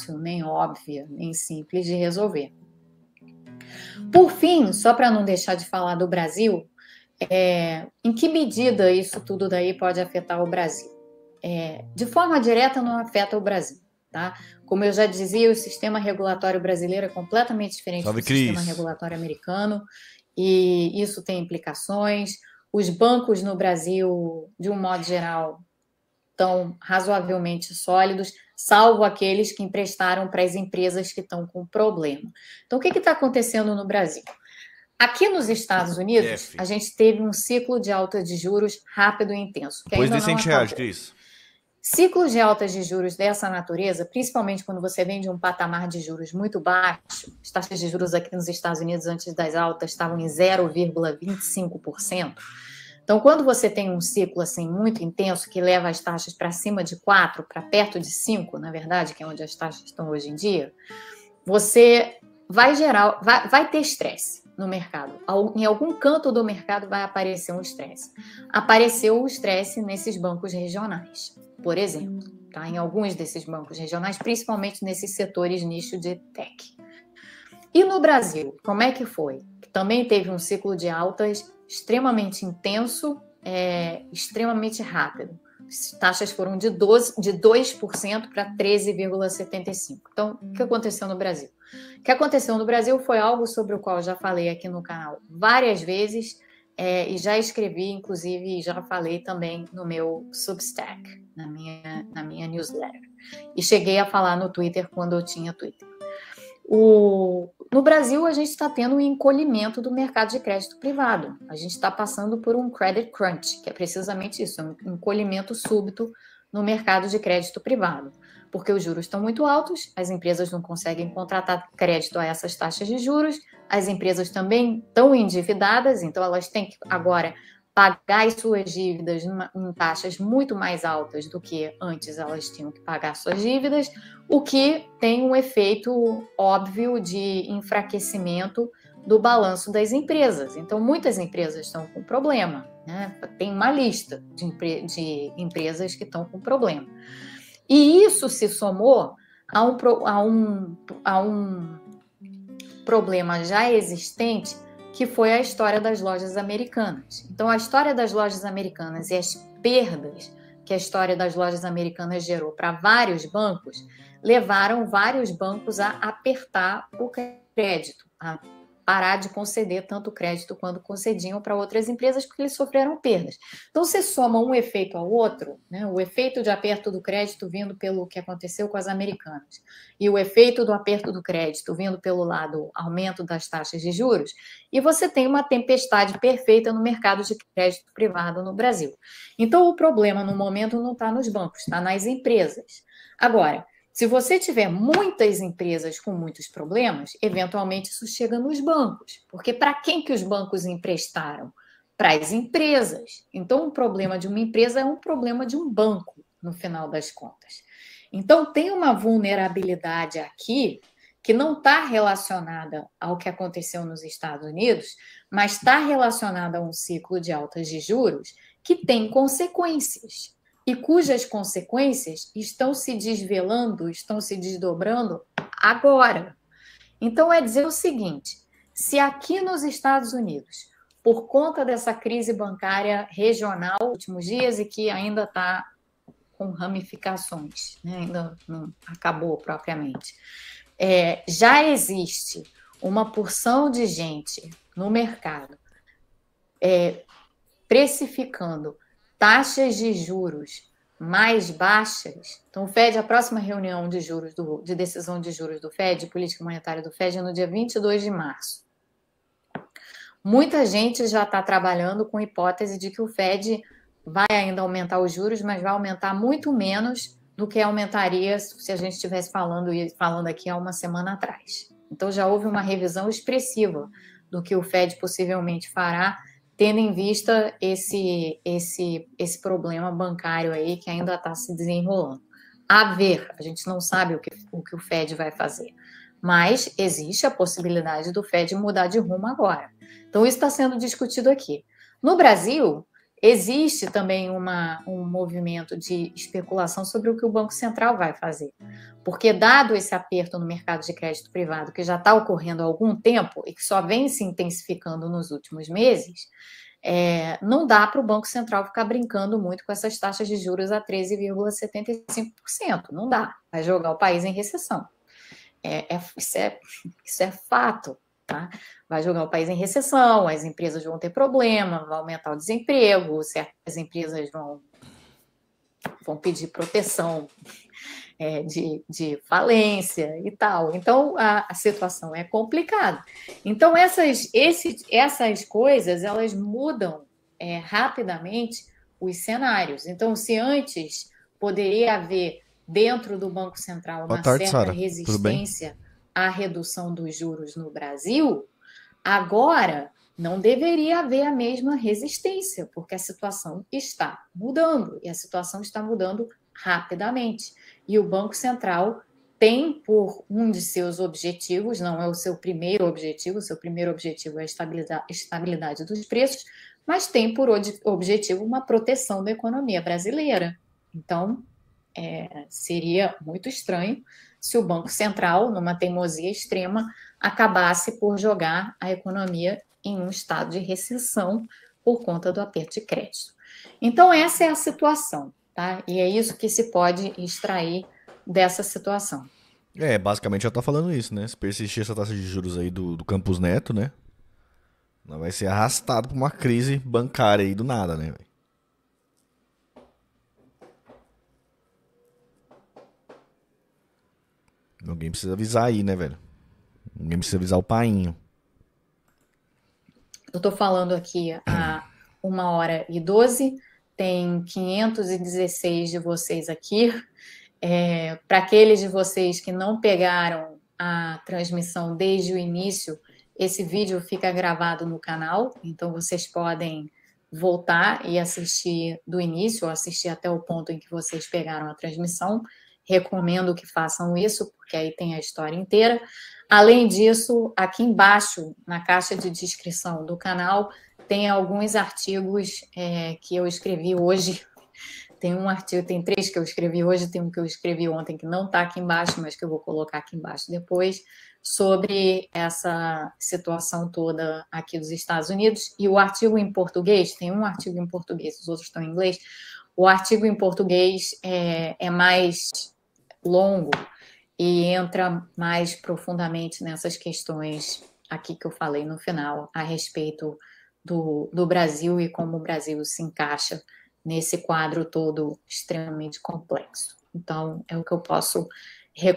nem óbvia, nem simples de resolver. Por fim, só para não deixar de falar do Brasil, em que medida isso tudo daí pode afetar o Brasil? De forma direta não afeta o Brasil, tá? Como eu já dizia, o sistema regulatório brasileiro é completamente diferente do sistema regulatório americano, e isso tem implicações. Os bancos no Brasil, de um modo geral, estão razoavelmente sólidos, salvo aqueles que emprestaram para as empresas que estão com problema. Então, o que está acontecendo no Brasil? Aqui nos Estados Unidos, a gente teve um ciclo de alta de juros rápido e intenso. Depois desse reais, Cris. Ciclos de altas de juros dessa natureza, principalmente quando você vem de um patamar de juros muito baixo, as taxas de juros aqui nos Estados Unidos antes das altas estavam em 0,25%. Então, quando você tem um ciclo assim muito intenso que leva as taxas para cima de 4, para perto de 5, na verdade, que é onde as taxas estão hoje em dia, você vai ter estresse no mercado. Em algum canto do mercado vai aparecer um estresse. Apareceu o estresse nesses bancos regionais, por exemplo, tá? Em alguns desses bancos regionais, principalmente nesses setores nicho de tech. E no Brasil, como é que foi? Também teve um ciclo de altas extremamente intenso, extremamente rápido. As taxas foram de 2% para 13,75%. Então, o que aconteceu no Brasil? O que aconteceu no Brasil foi algo sobre o qual eu já falei aqui no canal várias vezes, e já escrevi, inclusive, e já falei também no meu Substack, na minha newsletter. E cheguei a falar no Twitter quando eu tinha Twitter. No Brasil, a gente está tendo um encolhimento do mercado de crédito privado. A gente está passando por um credit crunch, que é precisamente isso, um encolhimento súbito no mercado de crédito privado. Porque os juros estão muito altos, as empresas não conseguem contratar crédito a essas taxas de juros, as empresas também estão endividadas, então elas têm que agora pagar as suas dívidas em taxas muito mais altas do que antes elas tinham que pagar suas dívidas, o que tem um efeito óbvio de enfraquecimento do balanço das empresas. Então, muitas empresas estão com problema, né? Tem uma lista de empresas que estão com problema. E isso se somou a um problema já existente, que foi a história das lojas americanas. Então, a história das lojas americanas e as perdas que a história das lojas americanas gerou para vários bancos, levaram vários bancos a apertar o crédito, a parar de conceder tanto crédito quanto concediam para outras empresas, porque eles sofreram perdas. Então, você soma um efeito ao outro, né? O efeito de aperto do crédito vindo pelo que aconteceu com as americanas, e o efeito do aperto do crédito vindo pelo lado aumento das taxas de juros, e você tem uma tempestade perfeita no mercado de crédito privado no Brasil. Então, o problema, no momento, não está nos bancos, está nas empresas. Agora, se você tiver muitas empresas com muitos problemas, eventualmente isso chega nos bancos. Porque para quem que os bancos emprestaram? Para as empresas. Então, o problema de uma empresa é um problema de um banco, no final das contas. Então, tem uma vulnerabilidade aqui que não está relacionada ao que aconteceu nos Estados Unidos, mas está relacionada a um ciclo de altas de juros que tem consequências. E cujas consequências estão se desvelando, estão se desdobrando agora. Então, é dizer o seguinte, se aqui nos Estados Unidos, por conta dessa crise bancária regional nos últimos dias e que ainda está com ramificações, né? Ainda não acabou propriamente, já existe uma porção de gente no mercado precificando taxas de juros mais baixas. Então, o FED, a próxima reunião de juros de decisão de juros do FED, de política monetária do FED, é no dia 22 de março. Muita gente já está trabalhando com a hipótese de que o FED vai ainda aumentar os juros, mas vai aumentar muito menos do que aumentaria se a gente estivesse falando aqui há uma semana atrás. Então, já houve uma revisão expressiva do que o FED possivelmente fará, tendo em vista esse problema bancário aí que ainda está se desenrolando. A ver, a gente não sabe o que o FED vai fazer, mas existe a possibilidade do FED mudar de rumo agora. Então, isso está sendo discutido aqui. No Brasil, existe também um movimento de especulação sobre o que o Banco Central vai fazer. Porque, dado esse aperto no mercado de crédito privado, que já está ocorrendo há algum tempo e que só vem se intensificando nos últimos meses, não dá para o Banco Central ficar brincando muito com essas taxas de juros a 13,75%. Não dá. Vai jogar o país em recessão. Isso é fato. Tá? Vai jogar o país em recessão, as empresas vão ter problema, vai aumentar o desemprego, certas empresas vão pedir proteção de falência e tal. Então, a situação é complicada. Então, essas coisas, elas mudam rapidamente os cenários. Então, se antes poderia haver, dentro do Banco Central, uma certa Sara. resistência à redução dos juros no Brasil, agora não deveria haver a mesma resistência, porque a situação está mudando, e a situação está mudando rapidamente. E o Banco Central tem por um de seus objetivos, não é o seu primeiro objetivo é a estabilidade dos preços, mas tem por objetivo uma proteção da economia brasileira. Então, seria muito estranho se o Banco Central, numa teimosia extrema, acabasse por jogar a economia em um estado de recessão por conta do aperto de crédito. Então, essa é a situação, tá? E é isso que se pode extrair dessa situação. Basicamente já tá falando isso, né? Se persistir essa taxa de juros aí do Campos Neto, né? Não vai ser arrastado pra uma crise bancária aí do nada, né? Alguém precisa avisar aí, né, velho? Alguém precisa avisar o painho. Eu estou falando aqui há 1h12, tem 516 de vocês aqui. Para aqueles de vocês que não pegaram a transmissão desde o início, esse vídeo fica gravado no canal, então vocês podem voltar e assistir do início, ou assistir até o ponto em que vocês pegaram a transmissão. Recomendo que façam isso, porque aí tem a história inteira. Além disso, aqui embaixo, na caixa de descrição do canal, tem alguns artigos que eu escrevi hoje. Tem 3 que eu escrevi hoje, tem um que eu escrevi ontem que não está aqui embaixo, mas que eu vou colocar aqui embaixo depois, sobre essa situação toda aqui dos Estados Unidos. E o artigo em português, tem um artigo em português, os outros estão em inglês. O artigo em português é mais longo e entra mais profundamente nessas questões aqui que eu falei no final, a respeito do Brasil e como o Brasil se encaixa nesse quadro todo extremamente complexo. Então, é o que eu posso recomendar.